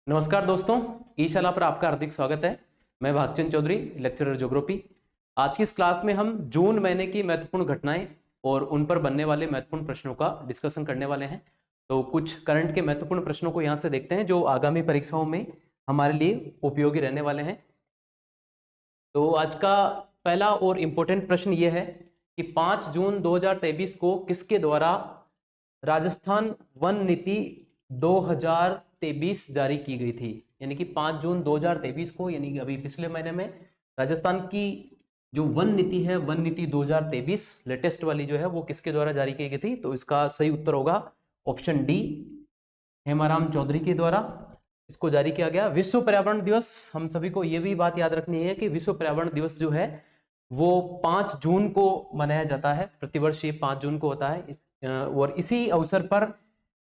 नमस्कार दोस्तों, ई शाला पर आपका हार्दिक स्वागत है। मैं भागचंद चौधरी, लेक्चरर ज्योग्राफी। आज की इस क्लास में हम जून महीने की महत्वपूर्ण घटनाएं और उन पर बनने वाले महत्वपूर्ण प्रश्नों का डिस्कशन करने वाले हैं। तो कुछ करंट के महत्वपूर्ण प्रश्नों को यहाँ से देखते हैं जो आगामी परीक्षाओं में हमारे लिए उपयोगी रहने वाले हैं। तो आज का पहला और इम्पोर्टेंट प्रश्न ये है कि 5 जून 2023 को किसके द्वारा राजस्थान वन नीति 2023 जारी की गई थी। यानी कि 5 जून 2023 को, यानी कि अभी पिछले महीने में राजस्थान की जो वन नीति है, वन नीति 2023 लेटेस्ट वाली जो है वो किसके द्वारा जारी की गई थी। तो इसका सही उत्तर होगा ऑप्शन डी, हेमाराम चौधरी के द्वारा इसको जारी किया गया। विश्व पर्यावरण दिवस, हम सभी को ये भी बात याद रखनी है कि विश्व पर्यावरण दिवस जो है वो 5 जून को मनाया जाता है। प्रतिवर्ष ये 5 जून को होता है। और इसी अवसर पर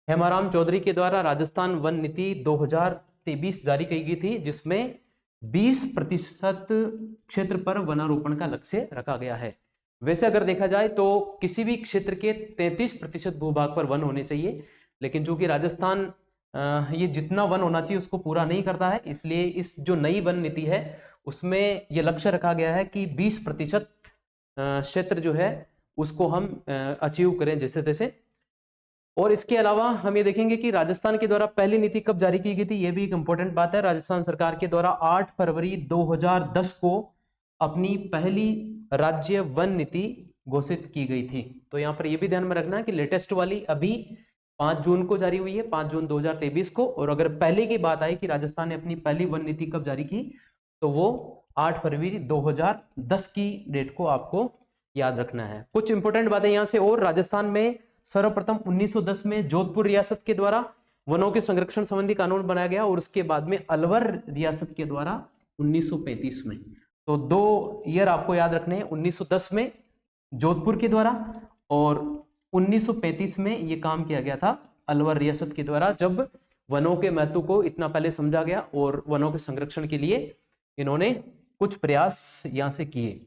हेमाराम चौधरी के द्वारा राजस्थान वन नीति 2023 जारी की गई थी, जिसमें 20% क्षेत्र पर वनारोपण का लक्ष्य रखा गया है। वैसे अगर देखा जाए तो किसी भी क्षेत्र के 33% भूभाग पर वन होने चाहिए, लेकिन चूंकि राजस्थान ये जितना वन होना चाहिए उसको पूरा नहीं करता है, इसलिए इस जो नई वन नीति है उसमें यह लक्ष्य रखा गया है कि 20% क्षेत्र जो है उसको हम अचीव करें जैसे तैसे। और इसके अलावा हम ये देखेंगे कि राजस्थान के द्वारा पहली नीति कब जारी की गई थी, ये भी एक इंपॉर्टेंट बात है। राजस्थान सरकार के द्वारा 8 फरवरी 2010 को अपनी पहली राज्य वन नीति घोषित की गई थी। तो यहाँ पर यह भी ध्यान में रखना है कि लेटेस्ट वाली अभी 5 जून को जारी हुई है, 5 जून 2023 को। और अगर पहले की बात आई कि राजस्थान ने अपनी पहली वन नीति कब जारी की, तो वो 8 फरवरी 2010 की डेट को आपको याद रखना है। कुछ इंपॉर्टेंट बातें यहां से और, राजस्थान में सर्वप्रथम 1910 में जोधपुर रियासत के द्वारा वनों के संरक्षण संबंधी कानून बनाया गया, और उसके बाद में अलवर रियासत के द्वारा 1935 में। तो 2 ईयर आपको याद रखने हैं, 1910 में जोधपुर के द्वारा और 1935 में यह काम किया गया था अलवर रियासत के द्वारा, जब वनों के महत्व को इतना पहले समझा गया और वनों के संरक्षण के लिए इन्होंने कुछ प्रयास यहां से किए।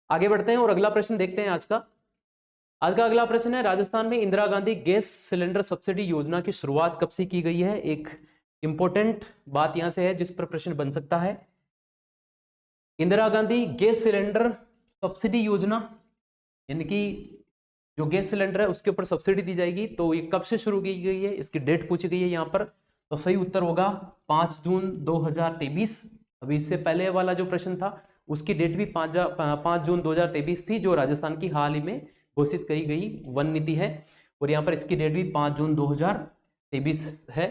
आगे बढ़ते हैं और अगला प्रश्न देखते हैं आज का अगला प्रश्न है, राजस्थान में Indira Gandhi gas cylinder subsidy योजना की शुरुआत कब से की गई है। एक इंपॉर्टेंट बात यहां से है जिस पर प्रश्न बन सकता है। Indira Gandhi gas cylinder subsidy योजना, यानी कि जो गैस सिलेंडर है उसके ऊपर सब्सिडी दी जाएगी, तो ये कब से शुरू की गई है, इसकी डेट पूछी गई है यहाँ पर। तो सही उत्तर होगा 5 जून 2023। अभी इससे पहले वाला जो प्रश्न था उसकी डेट भी 5 जून 2023 थी, जो राजस्थान की हाल ही में घोषित करी गई वन नीति है। और यहाँ पर इसकी डेट भी 5 जून 2023 है।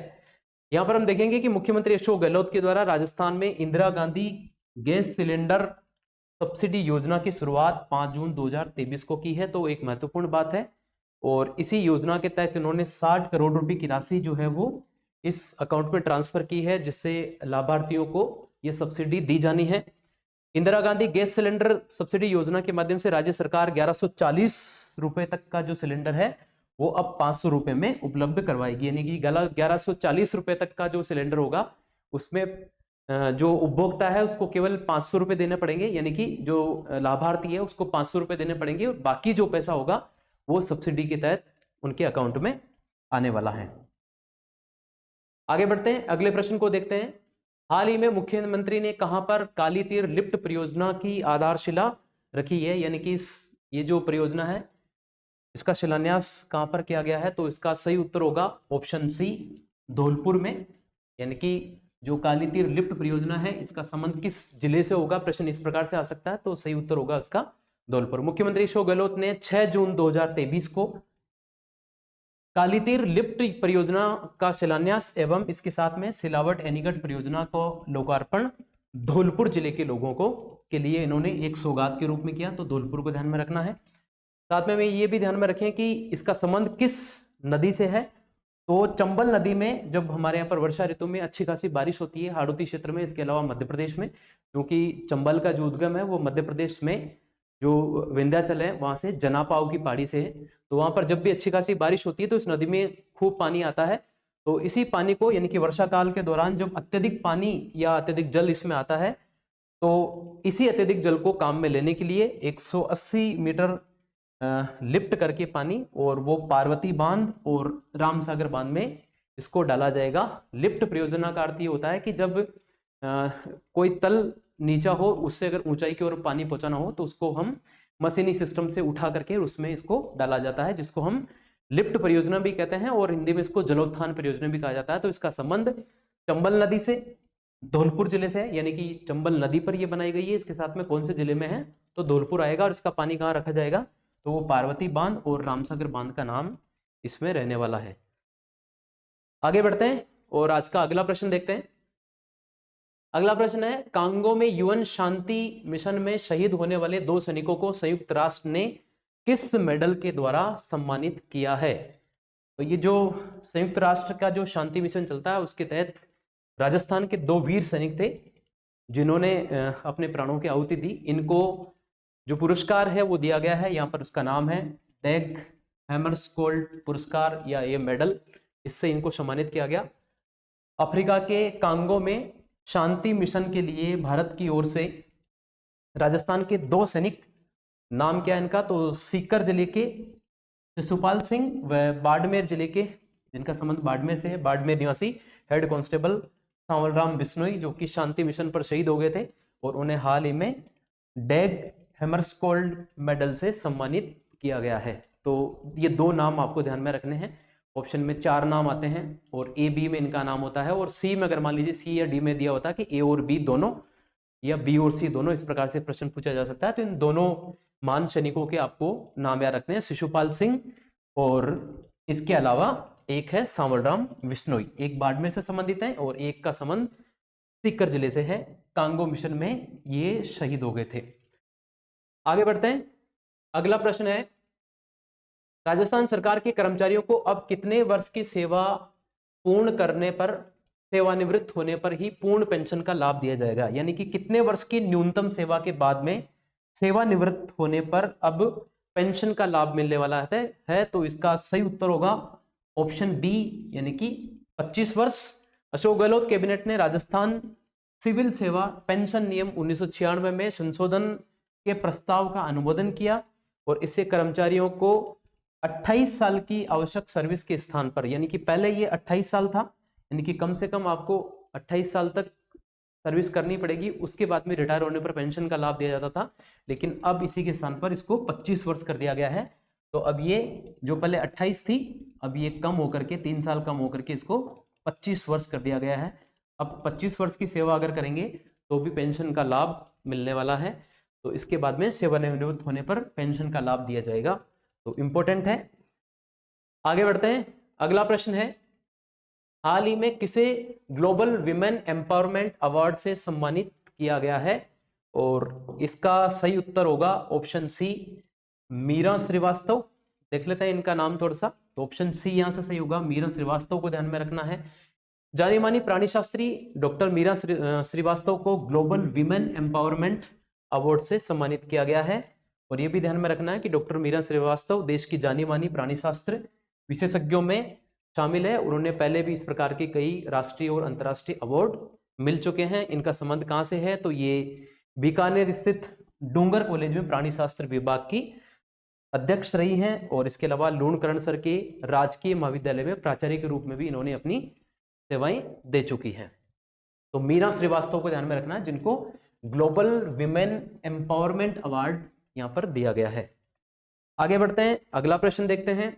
यहाँ पर हम देखेंगे कि मुख्यमंत्री अशोक गहलोत के द्वारा राजस्थान में Indira Gandhi gas cylinder subsidy योजना की शुरुआत 5 जून 2023 को की है, तो एक महत्वपूर्ण बात है। और इसी योजना के तहत इन्होंने 60 करोड़ रुपए की राशि जो है वो इस अकाउंट में ट्रांसफर की है, जिससे लाभार्थियों को यह सब्सिडी दी जानी है। Indira Gandhi gas cylinder subsidy योजना के माध्यम से राज्य सरकार 1140 रुपए तक का जो सिलेंडर है वो अब 500 रुपए में उपलब्ध करवाएगी। यानी कि 1140 रुपए तक का जो सिलेंडर होगा उसमें जो उपभोक्ता है उसको केवल 500 रुपए देने पड़ेंगे, यानी कि जो लाभार्थी है उसको 500 रुपए देने पड़ेंगे, और बाकी जो पैसा होगा वो सब्सिडी के तहत उनके अकाउंट में आने वाला है। आगे बढ़ते हैं, अगले प्रश्न को देखते हैं। हाल ही में मुख्यमंत्री ने कहां पर काली तीर लिफ्ट परियोजना की आधारशिला रखी है, यानी कि ये जो परियोजना है इसका शिलान्यास कहां पर किया गया है। तो इसका सही उत्तर होगा ऑप्शन सी, धौलपुर में। यानी कि जो काली तीर लिफ्ट परियोजना है इसका संबंध किस जिले से होगा, प्रश्न इस प्रकार से आ सकता है। तो सही उत्तर होगा इसका धौलपुर। मुख्यमंत्री अशोक गहलोत ने 6 जून 2023 को काली तीर लिफ्ट परियोजना का शिलान्यास एवं इसके साथ में सिलावट एनीकट परियोजना को लोकार्पण धौलपुर जिले के लोगों को के लिए इन्होंने एक सौगात के रूप में किया। तो धौलपुर को ध्यान में रखना है। साथ में ये भी ध्यान में रखें कि इसका संबंध किस नदी से है। तो चंबल नदी में जब हमारे यहाँ पर वर्षा ऋतु में अच्छी खासी बारिश होती है हाड़ौती क्षेत्र में, इसके अलावा मध्य प्रदेश में, क्योंकि चंबल का जो उद्गम है वो मध्य प्रदेश में जो विंध्याचल है वहां से जनापाव की पहाड़ी से है। तो वहां पर जब भी अच्छी खासी बारिश होती है तो इस नदी में खूब पानी आता है। तो इसी पानी को, यानी कि वर्षा काल के दौरान जब अत्यधिक पानी या अत्यधिक जल इसमें आता है, तो इसी अत्यधिक जल को काम में लेने के लिए 180 मीटर लिफ्ट करके पानी, और वो पार्वती बांध और रामसागर बांध में इसको डाला जाएगा। लिफ्ट परियोजना का अर्थ ये होता है कि जब कोई तल नीचा हो, उससे अगर ऊंचाई की ओर पानी पहुंचाना हो तो उसको हम मशीनी सिस्टम से उठा करके उसमें इसको डाला जाता है, जिसको हम लिफ्ट परियोजना भी कहते हैं और हिंदी में इसको जलोत्थान परियोजना भी कहा जाता है। तो इसका संबंध चंबल नदी से, धौलपुर जिले से है, यानी कि चंबल नदी पर यह बनाई गई है। इसके साथ में कौन से जिले में है तो धौलपुर आएगा। और इसका पानी कहाँ रखा जाएगा तो वो पार्वती बांध और रामसागर बांध का नाम इसमें रहने वाला है। आगे बढ़ते हैं और आज का अगला प्रश्न देखते हैं। अगला प्रश्न है, कांगो में यूएन शांति मिशन में शहीद होने वाले 2 सैनिकों को संयुक्त राष्ट्र ने किस मेडल के द्वारा सम्मानित किया है। तो ये जो संयुक्त राष्ट्र का जो शांति मिशन चलता है उसके तहत राजस्थान के 2 वीर सैनिक थे जिन्होंने अपने प्राणों की आहुति दी। इनको जो पुरस्कार है वो दिया गया है, यहाँ पर उसका नाम है डैग हैमरस्कोल्ड पुरस्कार या ये मेडल, इससे इनको सम्मानित किया गया। अफ्रीका के कांगो में शांति मिशन के लिए भारत की ओर से राजस्थान के 2 सैनिक, नाम क्या है इनका तो सीकर जिले के शिशुपाल सिंह व बाड़मेर जिले के, जिनका संबंध बाड़मेर से है, बाड़मेर निवासी हेड कांस्टेबल सांवलराम बिश्नोई, जो कि शांति मिशन पर शहीद हो गए थे और उन्हें हाल ही में डैग हैमरस्कोल्ड मेडल से सम्मानित किया गया है। तो ये 2 नाम आपको ध्यान में रखने हैं। ऑप्शन में 4 नाम आते हैं और ए बी में इनका नाम होता है, और सी में अगर मान लीजिए सी या डी में दिया होता है कि ए और बी दोनों या बी और सी दोनों, इस प्रकार से प्रश्न पूछा जा सकता है। तो इन दोनों महान सैनिकों के आपको नाम याद रखने हैं, शिशुपाल सिंह और इसके अलावा एक है सांवलराम बिश्नोई। एक बाड़मेर से संबंधित है और एक का संबंध सीकर जिले से है। कांगो मिशन में ये शहीद हो गए थे। आगे बढ़ते हैं। अगला प्रश्न है, राजस्थान सरकार के कर्मचारियों को अब कितने वर्ष की सेवा पूर्ण करने पर, सेवानिवृत्त होने पर ही पूर्ण पेंशन का लाभ दिया जाएगा, यानी कि कितने वर्ष की न्यूनतम सेवा के बाद में सेवानिवृत्त होने पर अब पेंशन का लाभ मिलने वाला है। तो इसका सही उत्तर होगा ऑप्शन बी, यानी कि 25 वर्ष। अशोक गहलोत कैबिनेट ने राजस्थान सिविल सेवा पेंशन नियम 1996 में संशोधन के प्रस्ताव का अनुमोदन किया और इससे कर्मचारियों को 28 साल की आवश्यक सर्विस के स्थान पर, यानी कि पहले ये 28 साल था, यानी कि कम से कम आपको 28 साल तक सर्विस करनी पड़ेगी, उसके बाद में रिटायर होने पर पेंशन का लाभ दिया जाता था, लेकिन अब इसी के स्थान पर इसको 25 वर्ष कर दिया गया है। तो अब ये जो पहले 28 थी, अब ये कम होकर के 3 साल कम होकर के इसको 25 वर्ष कर दिया गया है। अब 25 वर्ष की सेवा अगर करेंगे तो भी पेंशन का लाभ मिलने वाला है। तो इसके बाद में सेवानिवृत्त होने पर पेंशन का लाभ दिया जाएगा, तो इंपॉर्टेंट है। आगे बढ़ते हैं। अगला प्रश्न है, हाल ही में किसे ग्लोबल विमेन एम्पावरमेंट अवार्ड से सम्मानित किया गया है, और इसका सही उत्तर होगा ऑप्शन सी, मीरा श्रीवास्तव। देख लेते हैं इनका नाम थोड़ा सा, तो ऑप्शन सी यहां से सही होगा, मीरा श्रीवास्तव को ध्यान में रखना है। जानी मानी प्राणी शास्त्री डॉक्टर मीरा श्रीवास्तव को ग्लोबल विमेन एम्पावरमेंट अवार्ड से सम्मानित किया गया है, और यह भी ध्यान में रखना है कि डॉक्टर मीरा श्रीवास्तव देश की जानी मानी प्राणी शास्त्र विशेषज्ञों में शामिल है। उन्होंने पहले भी इस प्रकार के कई राष्ट्रीय और अंतर्राष्ट्रीय अवार्ड मिल चुके हैं। इनका संबंध कहां से है तो ये बीकानेर स्थित डूंगर कॉलेज में प्राणी शास्त्र विभाग की अध्यक्ष रही हैं, और इसके अलावा लूणकरणसर के राजकीय महाविद्यालय में प्राचार्य के रूप में भी इन्होंने अपनी सेवाएं दे चुकी हैं। तो मीरा श्रीवास्तव को ध्यान में रखना है, जिनको ग्लोबल विमेन एम्पावरमेंट अवार्ड यहां पर दिया गया है। आगे बढ़ते हैं, अगला प्रश्न देखते हैं।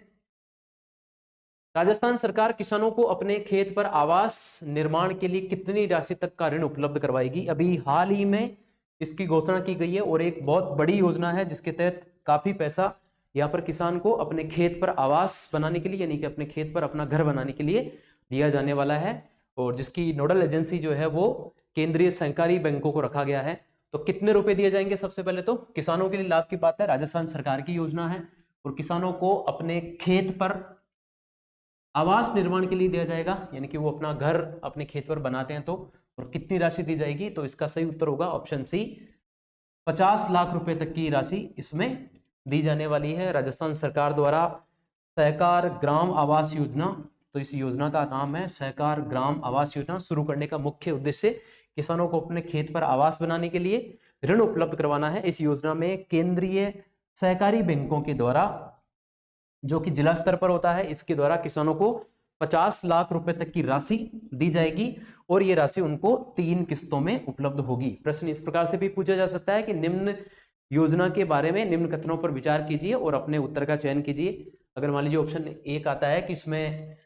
राजस्थान सरकार किसानों को अपने खेत पर आवास निर्माण के लिए कितनी राशि तक का ऋण उपलब्ध करवाएगी। अभी हाल ही में इसकी घोषणा की गई है और एक बहुत बड़ी योजना है जिसके तहत काफी पैसा यहाँ पर किसान को अपने खेत पर आवास बनाने के लिए, यानी कि अपने खेत पर अपना घर बनाने के लिए दिया जाने वाला है, और जिसकी नोडल एजेंसी जो है वो केंद्रीय सहकारी बैंकों को रखा गया है। तो कितने रुपए दिए जाएंगे, सबसे पहले तो किसानों के लिए लाभ की बात है, राजस्थान सरकार की योजना है और किसानों को अपने खेत पर आवास निर्माण के लिए दिया जाएगा, यानी कि वो अपना घर अपने खेत पर बनाते हैं तो, और कितनी राशि दी जाएगी तो इसका सही उत्तर होगा ऑप्शन सी, 50 लाख रुपए तक की राशि इसमें दी जाने वाली है राजस्थान सरकार द्वारा। सहकार ग्राम आवास योजना, तो इस योजना का नाम है सहकार ग्राम आवास योजना। शुरू करने का मुख्य उद्देश्य किसानों को अपने खेत पर आवास बनाने के लिए ऋण उपलब्ध करवाना है। इस योजना में केंद्रीय सहकारी बैंकों के द्वारा, जो कि जिला स्तर पर होता है, इसके द्वारा किसानों को 50 लाख रुपए तक की राशि दी जाएगी और ये राशि उनको 3 किस्तों में उपलब्ध होगी। प्रश्न इस प्रकार से भी पूछा जा सकता है कि निम्न योजना के बारे में निम्न कथनों पर विचार कीजिए और अपने उत्तर का चयन कीजिए। अगर मान लीजिए ऑप्शन एक आता है कि इसमें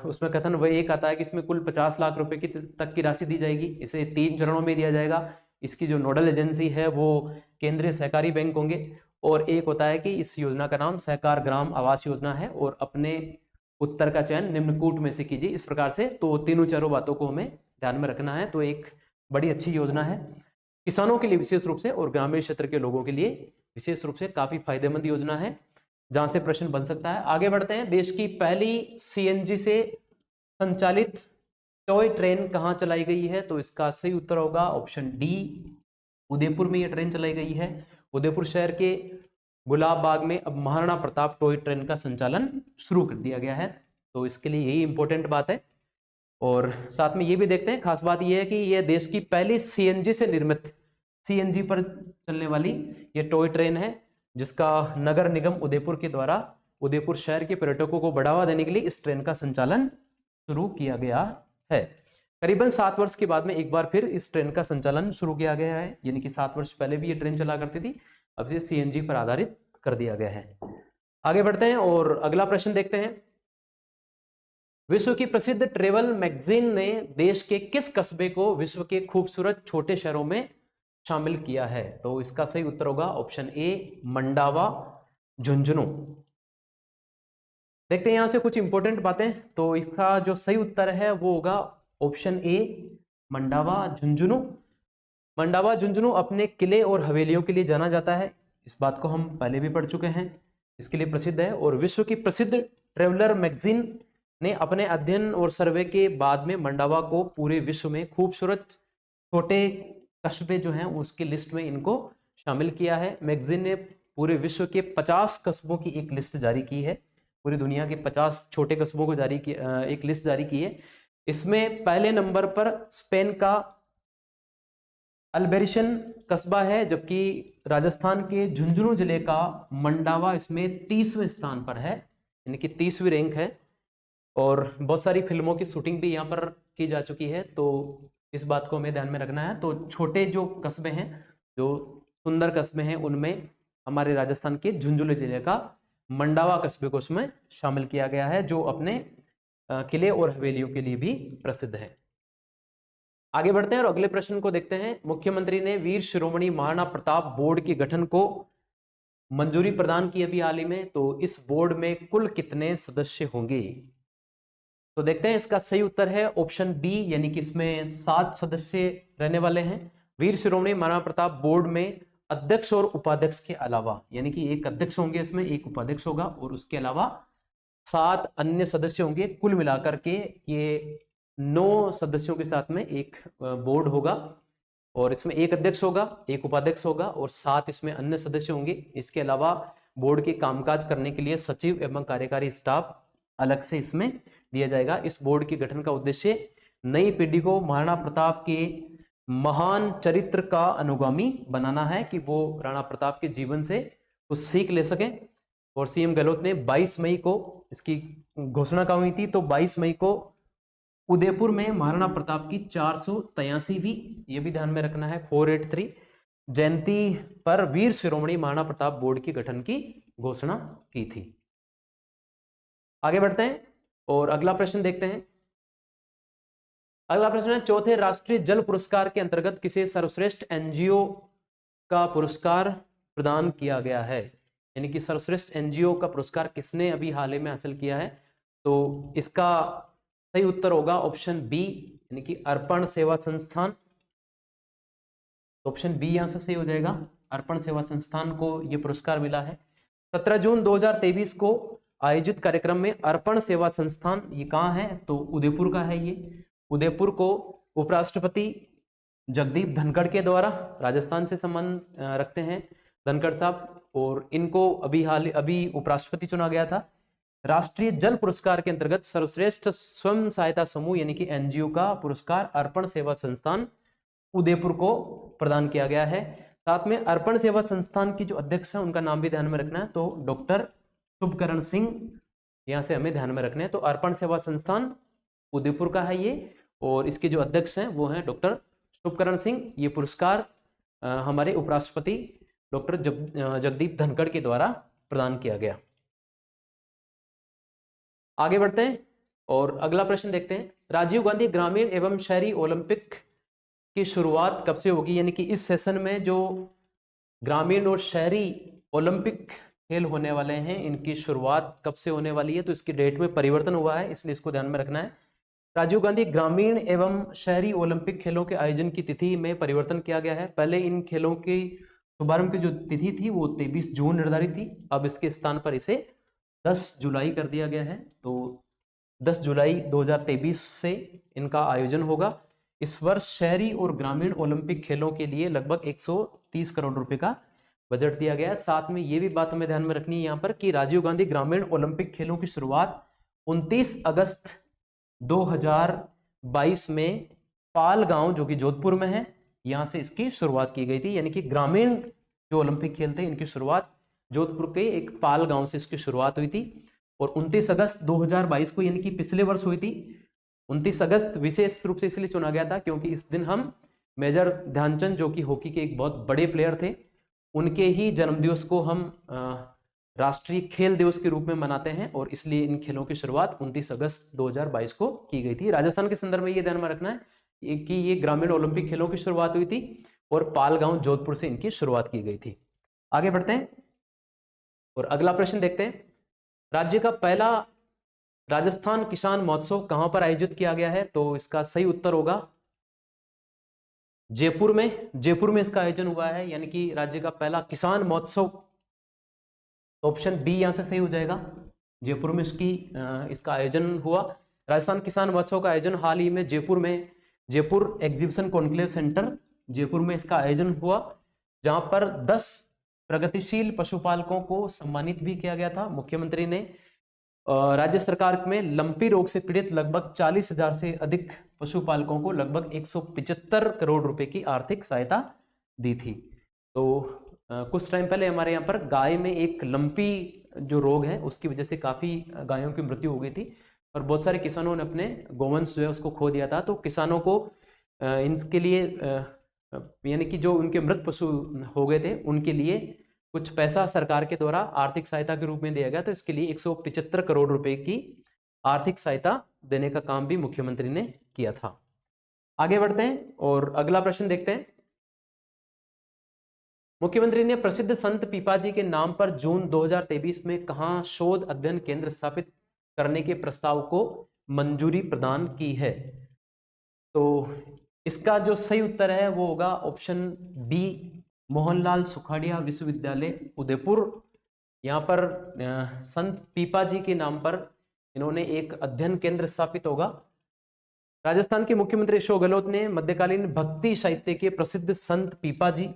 उसमें कथन वह एक आता है कि इसमें कुल 50 लाख रुपए की तक की राशि दी जाएगी, इसे 3 चरणों में दिया जाएगा, इसकी जो नोडल एजेंसी है वो केंद्रीय सहकारी बैंक होंगे, और एक होता है कि इस योजना का नाम सहकार ग्राम आवास योजना है, और अपने उत्तर का चयन निम्नकूट में से कीजिए। इस प्रकार से तो तीनों चारों बातों को हमें ध्यान में रखना है। तो एक बड़ी अच्छी योजना है किसानों के लिए विशेष रूप से और ग्रामीण क्षेत्र के लोगों के लिए विशेष रूप से काफी फायदेमंद योजना है, जहां से प्रश्न बन सकता है। आगे बढ़ते हैं। देश की पहली सीएनजी से संचालित टॉय ट्रेन कहां चलाई गई है? तो इसका सही उत्तर होगा ऑप्शन डी, उदयपुर में यह ट्रेन चलाई गई है। उदयपुर शहर के गुलाब बाग में अब महाराणा प्रताप टॉय ट्रेन का संचालन शुरू कर दिया गया है, तो इसके लिए यही इंपॉर्टेंट बात है। और साथ में ये भी देखते हैं, खास बात यह है कि यह देश की पहली सीएनजी से निर्मित, सीएनजी पर चलने वाली ये टॉय ट्रेन है, जिसका नगर निगम उदयपुर के द्वारा उदयपुर शहर के पर्यटकों को बढ़ावा देने के लिए इस ट्रेन का संचालन शुरू किया गया है। करीबन 7 वर्ष के बाद में एक बार फिर इस ट्रेन का संचालन शुरू किया गया है, यानी कि 7 वर्ष पहले भी ये ट्रेन चला करती थी, अब इसे सीएनजी पर आधारित कर दिया गया है। आगे बढ़ते हैं और अगला प्रश्न देखते हैं। विश्व की प्रसिद्ध ट्रेवल मैगजीन ने देश के किस कस्बे को विश्व के खूबसूरत छोटे शहरों में शामिल किया है? तो इसका सही उत्तर होगा ऑप्शन ए, मंडावा झुंझुनू। देखते हैं यहां से कुछ इंपॉर्टेंट बातें। तो इसका जो सही उत्तर है वो होगा ऑप्शन ए, मंडावा झुंझुनू। मंडावा झुंझुनू अपने किले और हवेलियों के लिए जाना जाता है, इस बात को हम पहले भी पढ़ चुके हैं, इसके लिए प्रसिद्ध है। और विश्व की प्रसिद्ध ट्रेवलर मैगजीन ने अपने अध्ययन और सर्वे के बाद में मंडावा को पूरे विश्व में खूबसूरत छोटे कस्बे जो हैं उसकी लिस्ट में इनको शामिल किया है। मैगजीन ने पूरे विश्व के 50 कस्बों की एक लिस्ट जारी की है, पूरी दुनिया के 50 छोटे कस्बों को एक लिस्ट जारी की है। इसमें पहले नंबर पर स्पेन का अल्बेरिशन कस्बा है, जबकि राजस्थान के झुंझुनू जिले का मंडावा इसमें 30वें स्थान पर है, यानी कि 30वीं रैंक है। और बहुत सारी फिल्मों की शूटिंग भी यहाँ पर की जा चुकी है, तो इस बात को हमें ध्यान में रखना है। तो छोटे जो कस्बे हैं, जो सुंदर कस्बे हैं, उनमें हमारे राजस्थान के झुंझुनू जिले का मंडावा कस्बे को उसमें शामिल किया गया है, जो अपने किले और हवेलियों के लिए भी प्रसिद्ध है। आगे बढ़ते हैं और अगले प्रश्न को देखते हैं। मुख्यमंत्री ने वीर शिरोमणि महाराणा प्रताप बोर्ड के गठन को मंजूरी प्रदान की अभी हाल ही में, तो इस बोर्ड में कुल कितने सदस्य होंगे? तो देखते हैं, इसका सही उत्तर है ऑप्शन बी, यानी कि इसमें 7 सदस्य रहने वाले हैं। वीर शिरोमणि महाराणा प्रताप बोर्ड में अध्यक्ष और उपाध्यक्ष के अलावा, यानी कि एक अध्यक्ष होंगे, इसमें एक उपाध्यक्ष होगा, और उसके अलावा 7 अन्य सदस्य होंगे। कुल मिलाकर के ये 9 सदस्यों के साथ में एक बोर्ड होगा, और इसमें एक अध्यक्ष होगा, एक उपाध्यक्ष होगा, और 7 इसमें अन्य सदस्य होंगे। इसके अलावा बोर्ड के कामकाज करने के लिए सचिव एवं कार्यकारी स्टाफ अलग से इसमें दिया जाएगा। इस बोर्ड के गठन का उद्देश्य नई पीढ़ी को महाराणा प्रताप के महान चरित्र का अनुगामी बनाना है, कि वो राणा प्रताप के जीवन से कुछ सीख ले सकें। और सीएम गहलोत ने 22 मई को इसकी घोषणा की हुई थी, तो 22 मई को उदयपुर में महाराणा प्रताप की 483वीं, ये भी ध्यान में रखना है, 483 जयंती पर वीर शिरोमणि महाराणा प्रताप बोर्ड के गठन की घोषणा की थी। आगे बढ़ते हैं और अगला प्रश्न देखते हैं। अगला प्रश्न है, चौथे राष्ट्रीय जल पुरस्कार के अंतर्गत किसे सर्वश्रेष्ठ एनजीओ का पुरस्कार प्रदान किया गया है? यानी कि सर्वश्रेष्ठ एनजीओ का पुरस्कार किसने अभी हाल ही में हासिल किया है? तो इसका सही उत्तर होगा ऑप्शन बी, यानी कि अर्पण सेवा संस्थान। ऑप्शन बी यहां से सही हो जाएगा, अर्पण सेवा संस्थान को यह पुरस्कार मिला है। 17 जून 2023 को आयोजित कार्यक्रम में अर्पण सेवा संस्थान, ये कहाँ है? तो उदयपुर का है। ये उदयपुर को उपराष्ट्रपति जगदीप धनखड़ के द्वारा, राजस्थान से संबंध रखते हैं धनखड़ साहब, और इनको अभी उपराष्ट्रपति चुना गया था। राष्ट्रीय जल पुरस्कार के अंतर्गत सर्वश्रेष्ठ स्वयं सहायता समूह यानी कि एनजीओ का पुरस्कार अर्पण सेवा संस्थान उदयपुर को प्रदान किया गया है। साथ में अर्पण सेवा संस्थान की जो अध्यक्ष है उनका नाम भी ध्यान में रखना है, तो डॉक्टर शुभकरण सिंह यहाँ से हमें ध्यान में रखना है। तो अर्पण सेवा संस्थान उदयपुर का है ये, और इसके जो अध्यक्ष हैं वो हैं डॉक्टर शुभकरण सिंह। ये पुरस्कार हमारे उपराष्ट्रपति डॉक्टर जगदीप धनखड़ के द्वारा प्रदान किया गया। आगे बढ़ते हैं और अगला प्रश्न देखते हैं। राजीव गांधी ग्रामीण एवं शहरी ओलंपिक की शुरुआत कब से होगी? यानी कि इस सेशन में जो ग्रामीण और शहरी ओलंपिक खेल होने वाले हैं, इनकी शुरुआत कब से होने वाली है? तो इसकी डेट में परिवर्तन हुआ है, इसलिए इसको ध्यान में रखना है। राजीव गांधी ग्रामीण एवं शहरी ओलंपिक खेलों के आयोजन की तिथि में परिवर्तन किया गया है। पहले इन खेलों की शुभारंभ की जो तिथि थी वो 23 जून निर्धारित थी, अब इसके स्थान पर इसे 10 जुलाई कर दिया गया है। तो 10 जुलाई 2023 से इनका आयोजन होगा। इस वर्ष शहरी और ग्रामीण ओलंपिक खेलों के लिए लगभग 130 करोड़ रुपए का बजट दिया गया है। साथ में ये भी बात हमें ध्यान में रखनी है यहाँ पर कि राजीव गांधी ग्रामीण ओलंपिक खेलों की शुरुआत 29 अगस्त 2022 में पाल गांव जो कि जोधपुर में है, यहाँ से इसकी शुरुआत की गई थी। यानी कि ग्रामीण जो ओलंपिक खेल थे इनकी शुरुआत जोधपुर के एक पाल गांव से इसकी शुरुआत हुई थी, और 29 अगस्त 2022 को यानी कि पिछले वर्ष हुई थी। 29 अगस्त विशेष रूप से इसलिए चुना गया था क्योंकि इस दिन हम मेजर ध्यानचंद जो कि हॉकी के एक बहुत बड़े प्लेयर थे, उनके ही जन्मदिवस को हम राष्ट्रीय खेल दिवस के रूप में मनाते हैं, और इसलिए इन खेलों की शुरुआत 29 अगस्त 2022 को की गई थी। राजस्थान के संदर्भ में ये ध्यान में रखना है कि ये ग्रामीण ओलंपिक खेलों की शुरुआत हुई थी और पालगांव जोधपुर से इनकी शुरुआत की गई थी। आगे बढ़ते हैं और अगला प्रश्न देखते हैं। राज्य का पहला राजस्थान किसान महोत्सव कहां पर आयोजित किया गया है? तो इसका सही उत्तर होगा जयपुर में। जयपुर में इसका आयोजन हुआ है, यानी कि राज्य का पहला किसान महोत्सव। ऑप्शन बी यहां से सही हो जाएगा, जयपुर में इसका आयोजन हुआ। राजस्थान किसान महोत्सव का आयोजन हाल ही में जयपुर में, Jaipur exhibition conclave centre Jaipur में इसका आयोजन हुआ, जहां पर 10 प्रगतिशील पशुपालकों को सम्मानित भी किया गया था। मुख्यमंत्री ने राज्य सरकार में लंपी रोग से पीड़ित लगभग 40,000 से अधिक पशुपालकों को लगभग 175 करोड़ रुपए की आर्थिक सहायता दी थी। तो कुछ टाइम पहले हमारे यहाँ पर गाय में एक लंपी जो रोग है उसकी वजह से काफी गायों की मृत्यु हो गई थी, और बहुत सारे किसानों ने अपने गोवंश जो है उसको खो दिया था। तो किसानों को इनके लिए यानी कि जो उनके मृत पशु हो गए थे उनके लिए कुछ पैसा सरकार के द्वारा आर्थिक सहायता के रूप में दिया गया। तो इसके लिए 175 करोड़ रुपए की आर्थिक सहायता देने का काम भी मुख्यमंत्री ने किया था। आगे बढ़ते हैं और अगला प्रश्न देखते हैं। मुख्यमंत्री ने प्रसिद्ध संत पीपाजी के नाम पर जून 2023 में कहां शोध अध्ययन केंद्र स्थापित करने के प्रस्ताव को मंजूरी प्रदान की है? तो इसका जो सही उत्तर है वो होगा ऑप्शन बी, मोहनलाल सुखाड़िया विश्वविद्यालय उदयपुर। यहाँ पर संत पीपाजी के नाम पर इन्होंने एक अध्ययन केंद्र स्थापित होगा। राजस्थान के मुख्यमंत्री अशोक गहलोत ने मध्यकालीन भक्ति साहित्य के प्रसिद्ध संत पीपाजी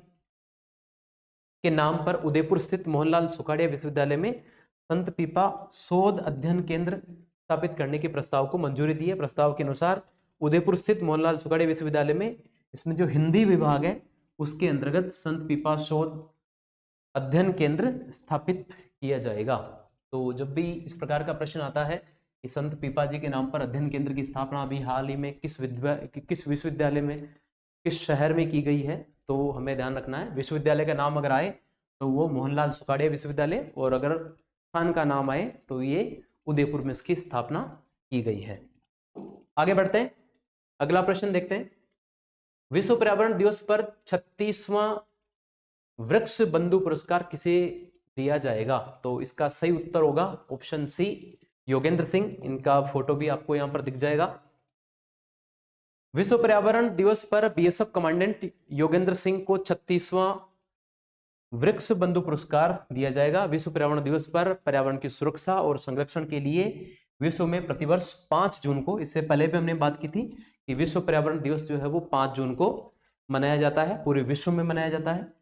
के नाम पर उदयपुर स्थित मोहनलाल सुखाड़िया विश्वविद्यालय में संत पीपा शोध अध्ययन केंद्र स्थापित करने के प्रस्ताव को मंजूरी दी है। प्रस्ताव के अनुसार उदयपुर स्थित मोहनलाल सुखाड़िया विश्वविद्यालय में इसमें जो हिंदी विभाग है उसके अंतर्गत संत पीपा शोध अध्ययन केंद्र स्थापित किया जाएगा। तो जब भी इस प्रकार का प्रश्न आता है कि संत पीपा जी के नाम पर अध्ययन केंद्र की स्थापना अभी हाल ही में किस विश्वविद्यालय में, किस शहर में की गई है, तो हमें ध्यान रखना है विश्वविद्यालय का नाम अगर आए तो वो मोहनलाल सुखाड़िया विश्वविद्यालय, और अगर स्थान का नाम आए तो ये उदयपुर में इसकी स्थापना की गई है। आगे बढ़ते हैं, अगला प्रश्न देखते हैं। विश्व पर्यावरण दिवस पर 36वां वृक्ष बंधु पुरस्कार किसे दिया जाएगा? तो इसका सही उत्तर होगा ऑप्शन सी, योगेंद्र सिंह। इनका फोटो भी आपको यहां पर दिख जाएगा। विश्व पर्यावरण दिवस पर बीएसएफ कमांडेंट योगेंद्र सिंह को 36वां वृक्ष बंधु पुरस्कार दिया जाएगा। विश्व पर्यावरण दिवस पर पर्यावरण की सुरक्षा और संरक्षण के लिए विश्व में प्रतिवर्ष 5 जून को, इससे पहले भी हमने बात की थी कि विश्व पर्यावरण दिवस जो है वो 5 जून को मनाया जाता है, पूरे विश्व में मनाया जाता है।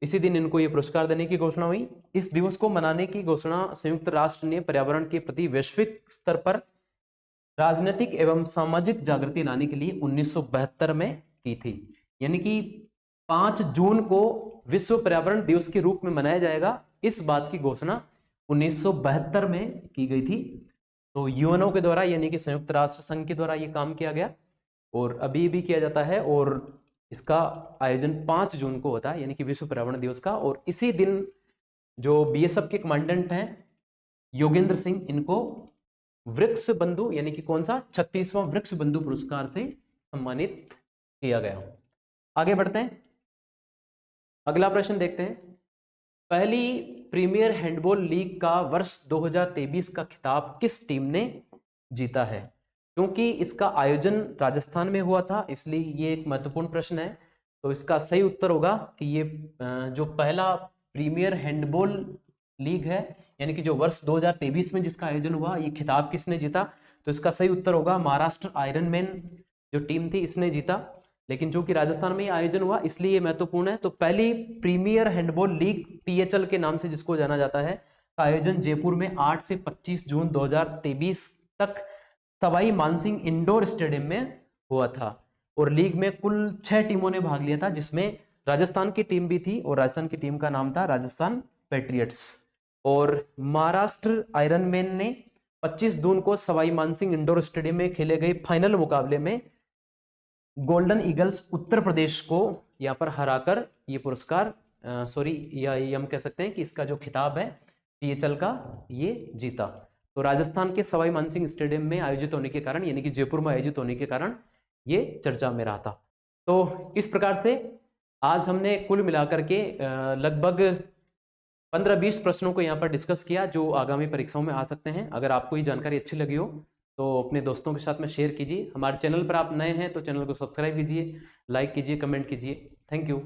इसी दिन इनको ये पुरस्कार देने की घोषणा हुई। इस दिवस को मनाने की घोषणा संयुक्त राष्ट्र ने पर्यावरण के प्रति वैश्विक स्तर पर राजनीतिक एवं सामाजिक जागृति लाने के लिए 1972 में की थी। यानी कि 5 जून को विश्व पर्यावरण दिवस के रूप में मनाया जाएगा, इस बात की घोषणा 1972 में की गई थी। तो यूएनओ के द्वारा यानी कि संयुक्त राष्ट्र संघ के द्वारा ये काम किया गया और अभी भी किया जाता है। और इसका आयोजन 5 जून को होता है यानी कि विश्व पर्यावरण दिवस का। और इसी दिन जो बीएसएफ के कमांडेंट हैं योगेंद्र सिंह, इनको वृक्ष बंधु यानी कि कौन सा 36वां वृक्ष बंधु पुरस्कार से सम्मानित किया गया। आगे बढ़ते हैं, अगला प्रश्न देखते हैं। पहली प्रीमियर हैंडबॉल लीग का वर्ष 2023 का खिताब किस टीम ने जीता है? क्योंकि इसका आयोजन राजस्थान में हुआ था इसलिए ये एक महत्वपूर्ण प्रश्न है। तो इसका सही उत्तर होगा कि ये जो पहला प्रीमियर हैंडबॉल लीग है यानी कि जो वर्ष 2023 में जिसका आयोजन हुआ, ये खिताब किसने जीता? तो इसका सही उत्तर होगा महाराष्ट्र आयरन मैन जो टीम थी इसने जीता। लेकिन जो कि राजस्थान में आयोजन हुआ इसलिए ये महत्वपूर्ण है। तो पहली प्रीमियर हैंडबॉल लीग पीएचएल के नाम से जिसको जाना जाता है का आयोजन जयपुर में 8 से 25 जून 2023 तक सवाई मानसिंह इंडोर स्टेडियम में हुआ था। और लीग में कुल 6 टीमों ने भाग लिया था जिसमें राजस्थान की टीम भी थी और राजस्थान की टीम का नाम था राजस्थान पैट्रियट्स। और महाराष्ट्र आयरन मैन ने 25 जून को सवाई मानसिंह इंडोर स्टेडियम में खेले गए फाइनल मुकाबले में गोल्डन ईगल्स उत्तर प्रदेश को यहाँ पर हराकर ये पुरस्कार या हम कह सकते हैं कि इसका जो खिताब है पीएचएल का ये जीता। तो राजस्थान के सवाई मानसिंह स्टेडियम में आयोजित होने के कारण यानी कि जयपुर में आयोजित होने के कारण ये चर्चा में रहा था। तो इस प्रकार से आज हमने कुल मिलाकर के लगभग 15-20 प्रश्नों को यहाँ पर डिस्कस किया जो आगामी परीक्षाओं में आ सकते हैं। अगर आपको ये जानकारी अच्छी लगी हो तो अपने दोस्तों के साथ में शेयर कीजिए। हमारे चैनल पर आप नए हैं तो चैनल को सब्सक्राइब कीजिए, लाइक कीजिए, कमेंट कीजिए। Thank you.